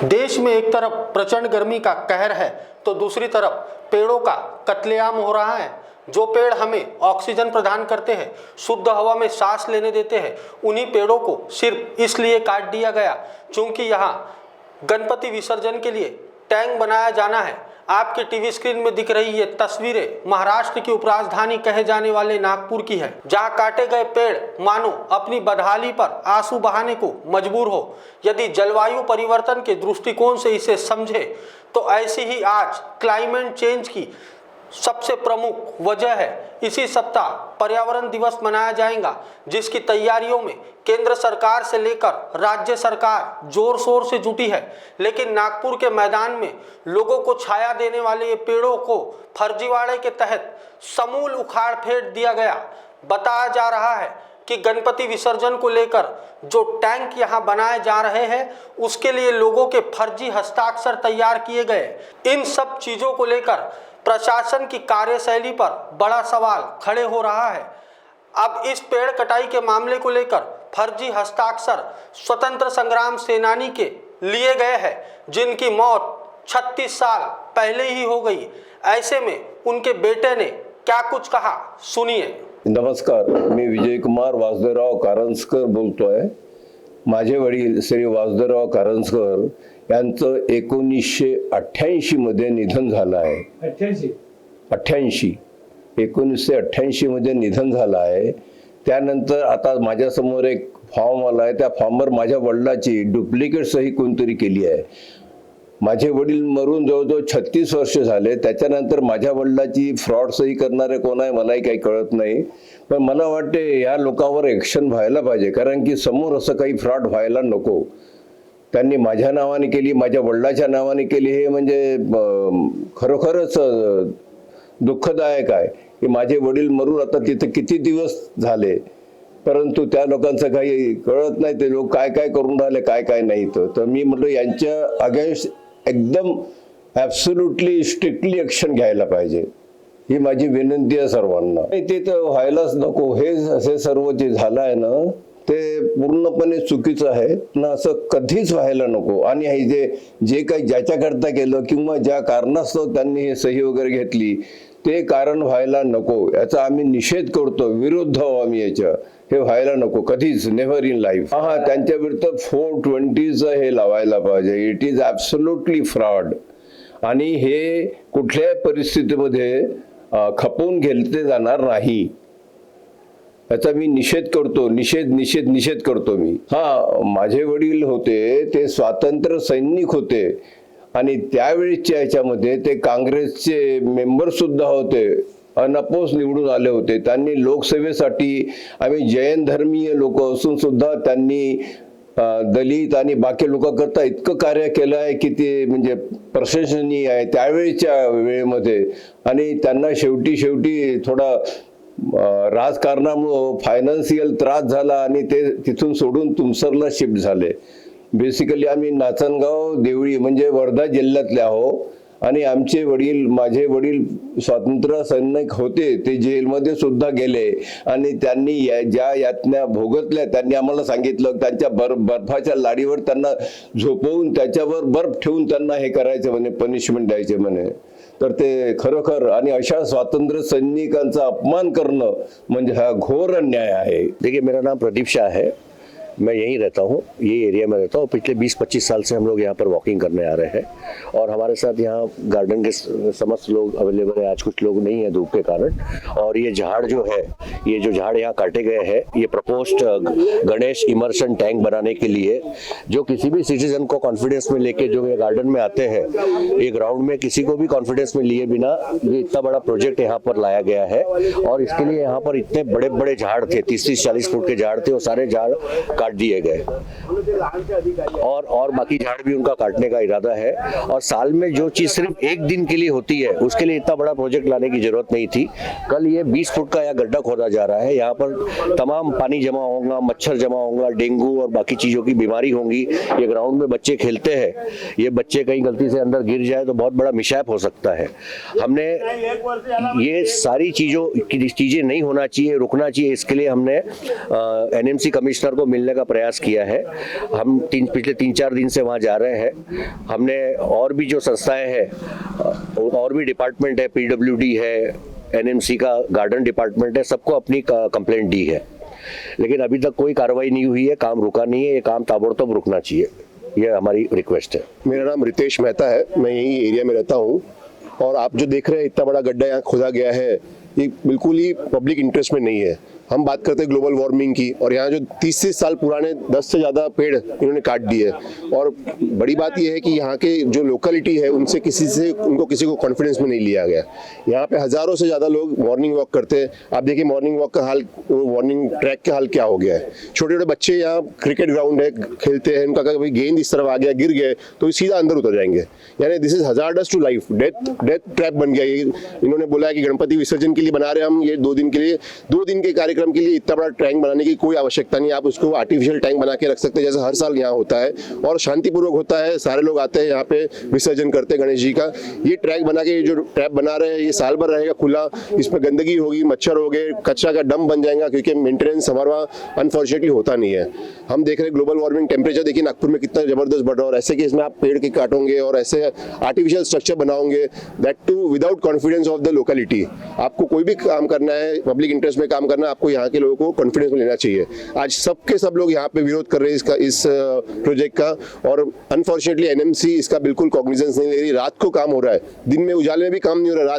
देश में एक तरफ प्रचंड गर्मी का कहर है तो दूसरी तरफ पेड़ों का कत्लेआम हो रहा है। जो पेड़ हमें ऑक्सीजन प्रदान करते हैं, शुद्ध हवा में सांस लेने देते हैं, उन्हीं पेड़ों को सिर्फ इसलिए काट दिया गया क्योंकि यहाँ गणपति विसर्जन के लिए टैंक बनाया जाना है। आपकी टीवी स्क्रीन में दिख रही ये तस्वीरें महाराष्ट्र की उपराजधानी कहे जाने वाले नागपुर की है, जहां काटे गए पेड़ मानो अपनी बदहाली पर आंसू बहाने को मजबूर हो। यदि जलवायु परिवर्तन के दृष्टिकोण से इसे समझे तो ऐसी ही आज क्लाइमेट चेंज की सबसे प्रमुख वजह है। इसी सप्ताह पर्यावरण दिवस मनाया जाएगा, जिसकी तैयारियों में केंद्र सरकार से लेकर राज्य सरकार जोर शोर से जुटी है। लेकिन नागपुर के मैदान में लोगों को छाया देने वाले ये पेड़ों को फर्जीवाड़े के तहत समूल उखाड़ फेंक दिया गया। बताया जा रहा है कि गणपति विसर्जन को लेकर जो टैंक यहाँ बनाए जा रहे हैं, उसके लिए लोगों के फर्जी हस्ताक्षर तैयार किए गए। इन सब चीज़ों को लेकर प्रशासन की कार्यशैली पर बड़ा सवाल खड़े हो रहा है। अब इस पेड़ कटाई के मामले को लेकर फर्जी हस्ताक्षर स्वतंत्र संग्राम सेनानी के लिए गए हैं, जिनकी मौत 36 साल पहले ही हो गई। ऐसे में उनके बेटे ने क्या कुछ कहा, सुनिए। नमस्कार, मी विजयकुमार वासुदेवराव कारंजकर बोलतोय। माझे वडील श्री वासुदेवराव कारंजकर यांचं 1988 मध्ये निधन झालं आहे। 1988 मध्ये निधन झालं आहे। त्यानंतर आता माझ्या समोर एक फॉर्म आला आहे, त्या फॉर्मवर माझ्या वडिलांची डुप्लिकेट सही कोणतरी केली आहे। माझे वडील मरून जवळजवळ 36 वर्ष झाले। त्याच्यानंतर माझ्या वडिलांची फ्रॉड सही करणारे कोण आहे मलाही काही कळत नाही, पण मला वाटते या लोकांवर ॲक्शन व्हायला पाहिजे, कारण की समोर असं काही फ्रॉड व्हायला नको। त्यांनी माझ्या नावाने केली, माझ्या वडिलांच्या नावाने केली, हे म्हणजे खरोखरच दुःखदायक आहे की माझे वडील मरून आता तिथे किती दिवस झाले, परंतु त्या लोकांचं काही कळत नाही, ते लोक काय काय करून राहिले काय काय नाही। तर मी म्हटलं यांच्या अगेन्स्ट एकदम ॲब्सोल्युटली स्ट्रिक्टली ॲक्शन घ्यायला पाहिजे, ही माझी विनंती आहे सर्वांना। ते तर व्हायलाच नको। हे असे सर्व जे झालं आहे ना, ते पूर्णपणे चुकीचं आहे ना, असं कधीच व्हायला नको। आणि हे जे काही ज्याच्याकरता केलं किंवा ज्या कारणास्तव त्यांनी हे सही वगैरे घेतली, ते कारण व्हायला नको, याचा आम्ही निषेध करतो, विरोध आहोत आम्ही याच्या। हे व्हायला नको कधीच, नेव्हर इन लाईफ। हा, त्यांच्या विरुद्ध 420चं हे लावायला पाहिजे। इट इज ॲब्सोल्युटली फ्रॉड आणि हे कुठल्याही परिस्थितीमध्ये खपवून घेतले जाणार नाही, याचा मी निषेध करतो, निषेध करतो मी। हा, माझे वडील होते ते स्वातंत्र्य सैनिक होते आणि त्यावेळीच्या याच्यामध्ये ते काँग्रेसचे मेंबर सुद्धा होते, अनअपोज निवडून आले होते। त्यांनी लोकसेवेसाठी, आम्ही जैन धर्मीय लोक असून सुद्धा त्यांनी दलित आणि बाकी लोकांकरता इतकं कार्य केलं आहे की ते म्हणजे प्रशंसनीय आहे त्यावेळीच्या वेळेमध्ये। आणि त्यांना शेवटी थोडा राजकारणामुळे फायनान्शियल त्रास झाला आणि ते तिथून सोडून तुमसरला शिफ्ट झाले। बेसिकली आम्ही नाचनगाव देवळी म्हणजे वर्धा जिल्ह्यातले आहोत आणि आमचे वडील, माझे वडील स्वातंत्र्य सैनिक होते, ते जेलमध्ये सुद्धा गेले आणि त्यांनी ज्या यातन्या भोगतल्या त्यांनी आम्हाला सांगितलं, त्यांच्या बर्फाच्या लाडीवर त्यांना झोपवून त्याच्यावर बर्फ ठेवून त्यांना हे करायचं म्हणे, पनिशमेंट द्यायचे म्हणे। तर ते खरोखर आणि अशा स्वातंत्र्य सैनिकांचा अपमान करणं म्हणजे हा घोर अन्याय है। देखिए, मेरा नाम प्रदीप शाह है, मैं यहीं रहता हूँ, ये एरिया में रहता हूँ। पिछले 20-25 साल से हम लोग यहाँ पर वॉकिंग करने आ रहे हैं और हमारे साथ यहाँ गार्डन के समस्त लोग अवेलेबल है। आज कुछ लोग नहीं है धूप के कारण। और ये झाड़ जो है, ये जो झाड़ यहाँ काटे गए हैं, ये प्रपोज्ड गणेश इमर्शन टैंक बनाने के लिए, जो किसी भी सिटीजन को कॉन्फिडेंस में लेके जो ये गार्डन में आते हैं, ये ग्राउंड में किसी को भी कॉन्फिडेंस में लिए बिना ये इतना बड़ा प्रोजेक्ट यहाँ पर लाया गया है। और इसके लिए यहाँ पर इतने बड़े बड़े झाड़ थे, 30-40 फुट के झाड़ थे, वो सारे झाड़ काट दिए गए और बाकी झाड़ भी उनका काटने का इरादा है। और साल में जो चीज सिर्फ एक दिन के लिए होती है, उसके लिए इतना बड़ा प्रोजेक्ट लाने की जरूरत नहीं थी। कल ये 20 फुट का यहाँ गड्ढा खोदा जा रहा है, यहाँ पर तमाम पानी जमा होगा, मच्छर जमा होगा, डेंगू और बाकी चीजों की बीमारी होंगी। ये ग्राउंड में बच्चे खेलते हैं, ये बच्चे कहीं गलती से अंदर गिर जाए तो बहुत बड़ा मिसहैप हो सकता है। हमने ये सारी चीजें नहीं होना चाहिए, रुकना चाहिए। इसके लिए हमने एनएमसी कमिश्नर को मिलने खोलने का प्रयास किया है। हम पिछले 3-4 दिन से वहाँ जा रहे हैं। हमने और भी जो संस्थाएं हैं और भी डिपार्टमेंट है, PWD है, NMC का गार्डन डिपार्टमेंट है, सबको अपनी कंप्लेंट दी है, लेकिन अभी तक कोई कार्रवाई नहीं हुई है, काम रुका नहीं है। ये काम ताबड़तोड़ रुकना चाहिए, ये हमारी रिक्वेस्ट है। मेरा नाम रितेश मेहता है, मैं यही एरिया में रहता हूँ और आप जो देख रहे हैं इतना बड़ा गड्ढा यहाँ खोदा गया है, ये बिल्कुल ही पब्लिक इंटरेस्ट में नहीं है। हम बात करते हैं ग्लोबल वार्मिंग की और यहाँ जो 30 साल पुराने 10 से ज़्यादा पेड़ इन्होंने काट दिए और बड़ी बात यह है कि यहाँ के जो लोकेलिटी है उनसे उनको किसी को कॉन्फिडेंस में नहीं लिया गया। यहाँ पे हज़ारों से ज़्यादा लोग मॉर्निंग वॉक करते हैं। आप देखिए मॉर्निंग वॉक का हाल, मॉर्निंग ट्रैक का हाल क्या हो गया है। छोटे छोटे बच्चे यहाँ क्रिकेट ग्राउंड है, खेलते हैं, उनका कभी गेंद इस तरफ आ गया, गिर गए तो सीधा अंदर उतर जाएंगे। यानी this is hazardous to life, death trap बन गया। ये इन्होंने बोला है कि गणपति विसर्जन के लिए बना रहे हैं हम ये 2 दिन के लिए, 2 दिन के कार्यक्रम के लिए इतना बड़ा टैंक बनाने की कोई आवश्यकता नहीं। आप उसको आर्टिफिशियल टैंक बना के रख सकते हैं जैसे हर साल यहाँ होता है और शांतिपूर्वक होता है। सारे लोग आते हैं यहाँ पे विसर्जन करते हैं गणेश जी का। ये ट्रैक बना के जो ट्रैप बना रहे हैं ये साल भर रहेगा खुला, इसमें गंदगी होगी, मच्छर हो गए, कचरा का डंप बन जाएगा क्योंकि मेंटेनेंस हमारे वहाँ अनफॉर्चुनेटली होता नहीं है। हम देख रहे हैं ग्लोबल वार्मिंग, टेम्परेचर देखिए नागपुर में कितना जबरदस्त बढ़ रहा है और ऐसे केस में आप पेड़ के काटोगे और ऐसे आर्टिफिशियल स्ट्रक्चर बनाओगे, that too without confidence of the locality. आपको कोई भी काम करना है, पब्लिक इंटरेस्ट में काम करना है, आपको यहाँ के लोगों को कॉन्फिडेंस में लेना चाहिए। आज सब लोग यहाँ पे विरोध कर रहे हैं इस प्रोजेक्ट का और अनफॉर्चुनेटली NMC इसका बिल्कुल कॉग्निजेंस नहीं ले रही। रात को काम हो रहा है, दिन में उजाले में भी काम नहीं हो रहा है।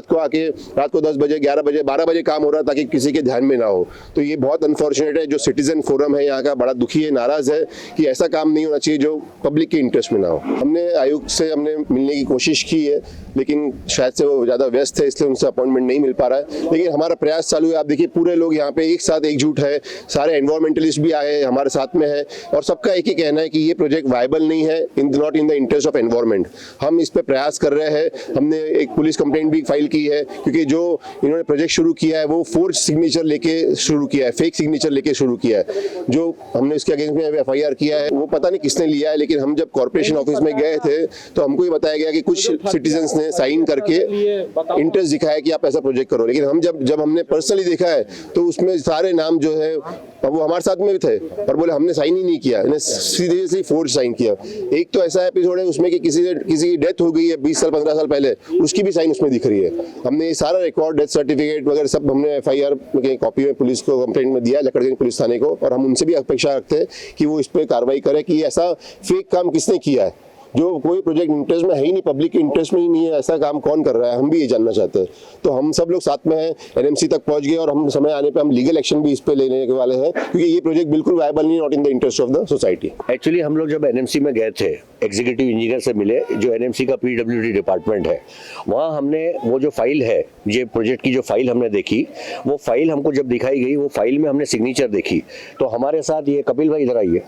रात को 10 बजे, 11 बजे, 12 बजे काम हो रहा है ताकि किसी के ध्यान में ना हो। तो ये बहुत अनफॉर्चुनेट है। जो सिटीजन फोरम है यहाँ का बड़ा दुखी है, नाराज है कि ऐसा काम नहीं होना चाहिए जो पब्लिक के इंटरेस्ट में ना हो। हमने आयुक्त से मिलने की कोशिश की है लेकिन शायद से वो ज़्यादा व्यस्त है इसलिए उनसे अपॉइंटमेंट नहीं मिल पा रहा है, लेकिन हमारा प्रयास चालू है। आप देखिए पूरे लोग यहाँ पे एक साथ एकजुट है, सारे एनवायरमेंटलिस्ट भी आए हमारे साथ में है और सबका एक ही कहना है कि ये प्रोजेक्ट वायबल नहीं है, not in the interest of environment. हम इस पे प्रयास कर रहे हैं। हमने एक पुलिस कंप्लेंट भी फाइल की है क्योंकि जो इन्होंने प्रोजेक्ट शुरू किया है वो फोर्ज सिग्नेचर लेके शुरू किया है, फेक सिग्नेचर लेके शुरू किया है। जो हमने उसके अगेंस्ट में FIR किया है वो पता नहीं किसने लिया है, लेकिन हम जब कॉर्पोरेशन ऑफिस में गए थे तो हमको ये बताया गया कि कुछ सिटीजन्स ने साइन करके इंटरेस्ट दिखाया कि आप ऐसा प्रोजेक्ट करो, लेकिन हम जब हमने पर्सनली देखा है तो उसमें सारे नाम जो है वो हमारे साथ में भी थे और बोले हमने साइन ही नहीं किया, सीधे फोर्ज साइन किया। एक तो ऐसा एपिसोड है उसमें कि किसी की डेथ हो गई है 20 साल 15 साल पहले, उसकी भी साइन उसमें दिख रही है। हमने ये सारा रिकॉर्ड, डेथ सर्टिफिकेट वगैरह सब हमने FIR की कॉपी में पुलिस को कंप्लेंट में दिया, लकड़गंज पुलिस थाने को, और हम उनसे भी अपेक्षा रखते हैं कि वो इस पर कार्रवाई करे कि ऐसा फेक काम किसने किया है। जो कोई प्रोजेक्ट इंटरेस्ट में है ही नहीं, पब्लिक के इंटरेस्ट में ही नहीं है, ऐसा काम कौन कर रहा है, हम भी ये जानना चाहते हैं। तो हम सब लोग साथ में हैं, NMC तक पहुंच गए और हम समय आने पे हम लीगल एक्शन भी इस पे लेने के वाले हैं क्योंकि ये प्रोजेक्ट बिल्कुल वायबल नहीं, not in the interest of the society. Actually हम लोग जब NMC में गए थे, एग्जीक्यूटिव इंजीनियर से मिले, जो NMC का PWD डिपार्टमेंट है, वहाँ हमने वो जो फाइल है, ये प्रोजेक्ट की जो फाइल हमने देखी, वो फाइल हमको जब दिखाई गई, वो फाइल में हमने सिग्नेचर देखी। तो हमारे साथ ये कपिल भाई, इधर आइए,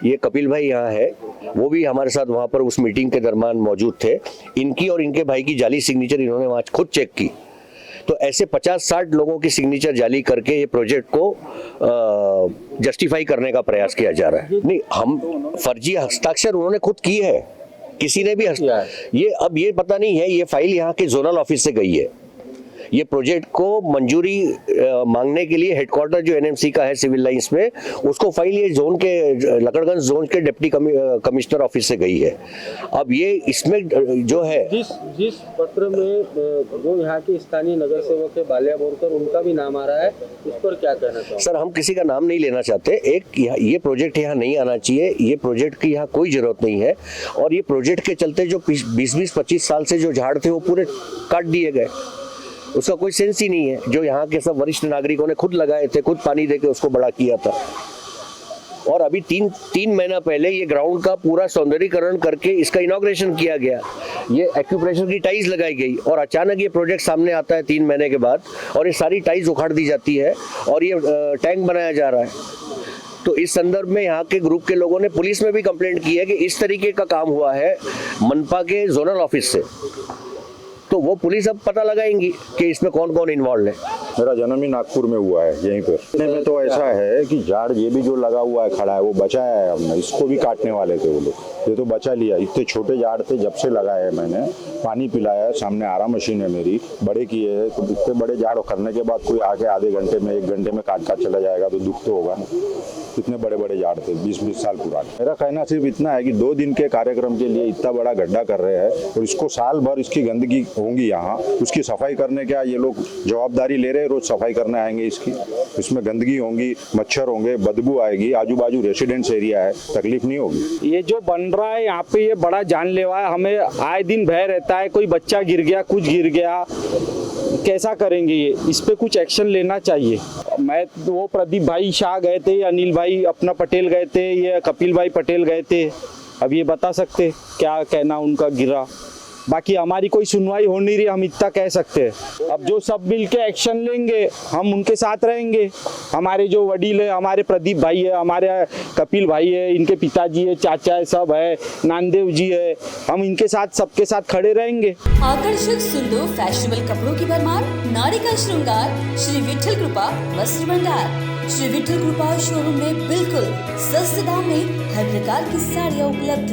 ये कपिल भाई यहाँ है, वो भी हमारे साथ वहाँ पर उस मीटिंग के दरमियान मौजूद थे। इनकी और इनके भाई की जाली सिग्नेचर इन्होंने वहाँ खुद चेक की। तो ऐसे 50-60 लोगों की सिग्नेचर जाली करके ये प्रोजेक्ट को जस्टिफाई करने का प्रयास किया जा रहा है। नहीं, हम फर्जी हस्ताक्षर उन्होंने खुद की है, किसी ने भी ये अब ये पता नहीं है, ये फाइल यहाँ के जोनल ऑफिस से गई है। ये प्रोजेक्ट को मंजूरी मांगने के लिए हेडक्वार्टर जो NMC का है सिविल लाइंस में, उसको फाइल ये जोन के लकड़गंज जोन के डिप्टी कमिश्नर ऑफिस से गई है। अब ये इसमें जो है जिस पत्र में जो यहाँ के स्थानीय नगर सेवक है बालिया बोरकर, उनका भी नाम आ रहा है, इस पर क्या कहना चाहोगे? सर, हम किसी का नाम नहीं लेना चाहते। एक ये प्रोजेक्ट यहाँ नहीं आना चाहिए, ये प्रोजेक्ट की यहाँ कोई जरूरत नहीं है। और ये प्रोजेक्ट के चलते जो 20-25 साल से जो झाड़ थे वो पूरे काट दिए गए, उसका कोई सेंस ही नहीं है। जो यहाँ के सब वरिष्ठ नागरिकों ने खुद लगाए थे, खुद पानी देके उसको बड़ा किया था। और अभी तीन महीना पहले ये ग्राउंड का पूरा सौंदर्यीकरण करके इसका इनॉग्रेशन किया गया, ये एक्यूप्रेशर की टाइल्स लगाई गई, और अचानक ये प्रोजेक्ट सामने आता है 3 महीने के बाद और ये सारी टाइल्स उखाड़ दी जाती है और ये टैंक बनाया जा रहा है। तो इस संदर्भ में यहाँ के ग्रुप के लोगों ने पुलिस में भी कंप्लेंट की है कि इस तरीके का काम हुआ है मनपा के जोनल ऑफिस से। तो वो पुलिस अब पता लगाएंगी कि इसमें कौन कौन इन्वॉल्व है। मेरा जन्म ही नागपुर में हुआ है, यहीं पर। इतने में तो ऐसा है कि झाड़ ये भी जो लगा हुआ है खड़ा है वो बचाया है हमने, इसको भी काटने वाले थे वो लोग, ये तो बचा लिया। इतने छोटे झाड़ थे, जब से लगाए हैं मैंने, पानी पिलाया, सामने आरा मशीन है मेरी, बड़े किए है, तो इतने बड़े झाड़ करने के बाद कोई आके आधे घंटे में 1 घंटे में काट चला जाएगा तो दुख तो होगा ना। इतने बड़े बड़े झाड़ थे 20-20 साल पुराने। मेरा कहना सिर्फ इतना है कि 2 दिन के कार्यक्रम के लिए इतना बड़ा गड्ढा कर रहे हैं और इसको साल भर इसकी गंदगी होंगी यहाँ, उसकी सफाई करने का ये लोग जवाबदारी ले रहे हैं, रोज सफाई करने आएंगे इसकी, इसमें गंदगी होंगी, मच्छर होंगे, बदबू आएगी, आजू बाजू रेसिडेंस एरिया है, तकलीफ नहीं होगी। ये जो बन रहा है यहाँ पे ये बड़ा जानलेवा है, हमें आए दिन भय रहता है कोई बच्चा गिर गया, कुछ गिर गया, कैसा करेंगे ये, इस पे कुछ एक्शन लेना चाहिए। मैं वो प्रदीप भाई शाह गए थे, अनिल भाई अपना पटेल गए थे, ये कपिल भाई पटेल गए थे, अब ये बता सकते क्या कहना उनका गिरा। बाकी हमारी कोई सुनवाई हो नहीं रही, हम इतना कह सकते हैं। अब जो सब मिल के एक्शन लेंगे हम उनके साथ रहेंगे। हमारे जो वडील है, हमारे प्रदीप भाई है, हमारे कपिल भाई है, इनके पिताजी है, चाचा है, सब है, नानदेव जी है, हम इनके साथ सबके साथ खड़े रहेंगे। आकर्षक सुंदर फैशनेबल कपड़ों की भरमार, नारी का श्रृंगार, श्री विठल कृपा वस्त्र भंडार। श्री विठल कृपा शोरूम में बिल्कुल सस्ते दाम में हर प्रकार की साड़ियाँ उपलब्ध।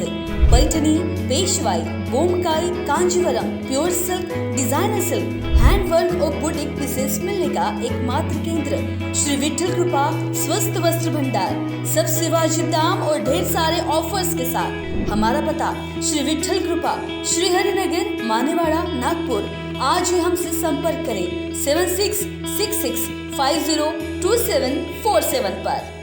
Paithani, Peshwai, Bomkai, Kanjeevaram, pure silk, designer silk, handwork और बुटीक पीसेस मिलने का एकमात्र केंद्र श्री विठल कृपा स्वस्थ वस्त्र भंडार। सबसे वाजिब दाम और ढेर सारे ऑफर्स के साथ। हमारा पता श्री विठल कृपा, श्री हरिनगर, मानेवाड़ा, नागपुर। आज ही हमसे संपर्क करें 7666502747 पर।